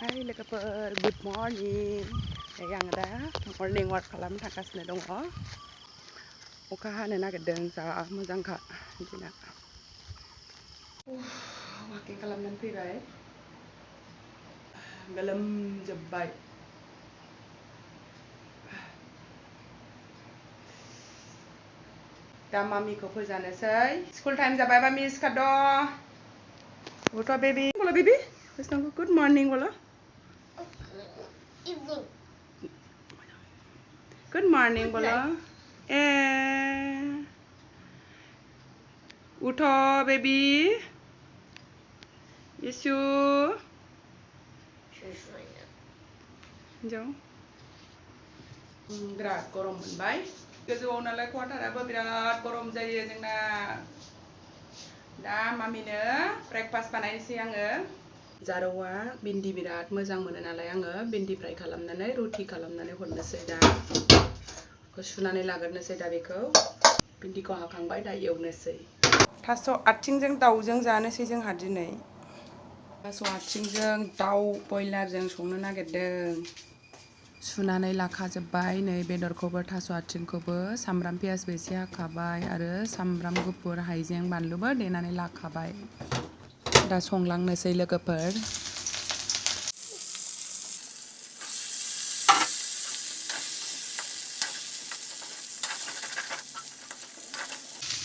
Hai logoफोर, good morning. Yang दा morning walk खालामनो थांगासिनो दङ. अखा हानो नागिरदों, जा मोजांखा दिना. वाकिं खालामनानै फैबाय. गोलोमजोब्बाय. दा मामिखौ फोजानोसै. स्कुल टाइम जाबाय mummy सिखारद'. What baby? Bola baby? Good morning bola. Evening. Good morning bola. Uto baby. Yesu. Jom. Biराद गरम मोनबाय. गोजौआव नालाय क्वार्टाराबो बिराद गरम जायो जोंना. दा मामिनो ब्रेकफास्ट बानायनोसै आङो. जारौआ भिन्डी बिराद मोजां मोनो नालाय आङो भिन्डी फ्राय खालामनानै रुटि खालामनानै हरनोसै दा. सुनानै लाग्रोनोसै दा बेखौ. भिन्डीखौ हाखांबाय दा एवनोसै. थास' आथिंजों दाउजों जानोसै जोंहा दिनै. थास' आथिंजों दाउ बयलारजों संनो नागिरदों. सुनानै लाखाजोब्बाय नै बेदरखौबो थास' आथिंखौबो सामब्राम पियाजबो एसे हाखाबाय आरो सामब्राम गुफुर हाइजें बानलुबो देनानै लाखाबाय. दा संलांनोसै लोगोफोर.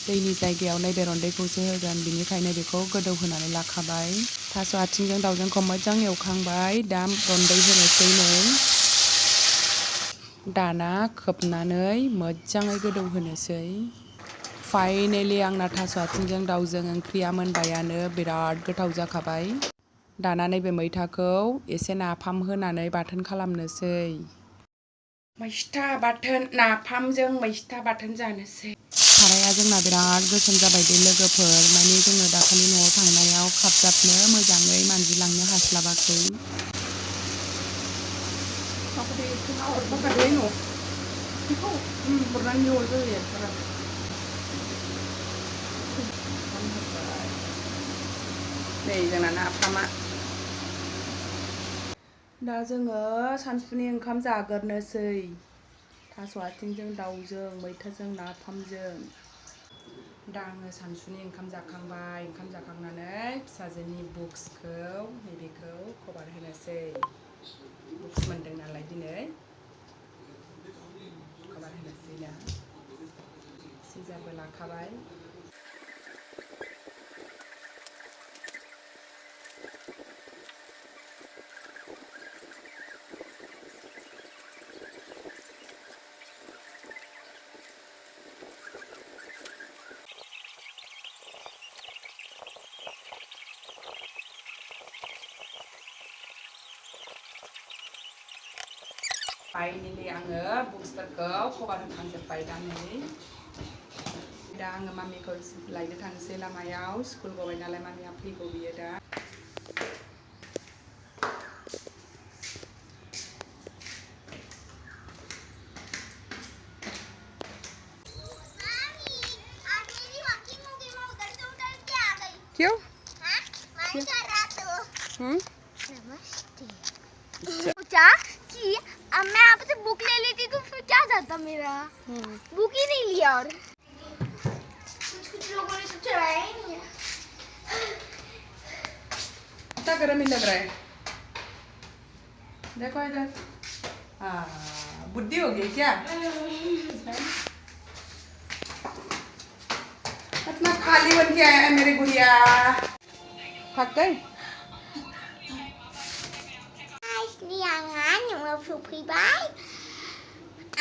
दैनि जायगायाव नैबे रन्दैखौसो होगोन बिनिखायनो बेखौ गोदौ होनानै लाखाबाय. थास' आथिंजों दाउजोंखौ मोजां एवखांबाय. दा रन्दै होनोसै नै. दाना खोबनानै मोजाङै गोदौ होनोसै. फाइनेलि आंना थास' आथिंजों दाउजों ओंख्रिया मोनबायानो बिराद गोथाव जाखाबाय. दाना नैबे मैथाखौ एसे नाफाम होनानै बाथोन खालामनोसै. मैस्था बाथोन, नाफामजों मैस्था बाथोन जानोसै. साराया जोंना बिराद गोसोम जाबाय दे लोगोफोर. माने जोङो दाखालि न'आव थांनायाव खाबजाबनो मोजाङै मानजिलांनो हास्लाबाखै. नै जोंना नाफामा. दा जोङो सानसुनि ओंखाम जागोरनोसै. थास' आथिंजों दाउजों मैथाजों नाफामजों. दा आङो सानसुनि ओंखाम जाखांबाय. ओंखाम जाखांनानै फिसाजोनि बुक्सखौ नैबेखौ कभार होनोसै. बुक्स मोनदों नालाय दिनै कभार होनोसै दा. सिजारबो लाखाबाय. फाइनेलि आङो बुक्सफोरखौ कभार होखांजोब्बाय दा नै. दा आङो मामिखौ लायनो थांसै लामायाव. स्कुल गबाय नालाय मामिया फैगौ बियो दा. क्यों? नमस्ते. सोचा कि अब मैं आपसे बुक ले लेती तो फिर क्या जाता मेरा. बुक ही नहीं लिया. और कुछ लोगों ने तो चढ़ाया ही नहीं है. कितना गर्म ही लग रहा है. देखो इधर. बुद्धि हो गई क्या? इतना खाली बन के आया है मेरे गुड़िया. थक गई? सफैबाय.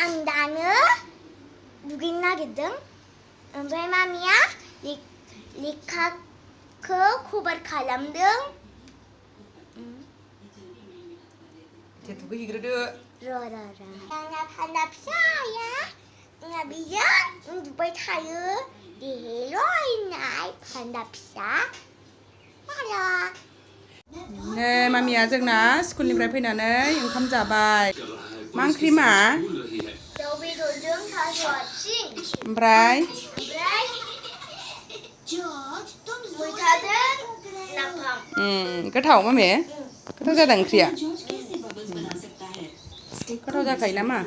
आं दानो दुगैनो नागिरदों. ओमफ्राय मामिया लेखाखौ कभार खालामदों. दुगैहैग्रोदो. आंना फान्दा फिसाया आंना बेजों उन्दुबाय थायो. देलायनाय फान्दा फिसा. नै मामिया जोंना स्कुलनिफ्राय फैनानै ओंखाम जाबाय. मा ओंख्रि मा? दाउ बेदरजों थास' आथिं. ओमफ्राय मैथाजों नाफाम. गोथाव मामि? गोथाव जादों ओंख्रिया गोथाव जाखायो नामा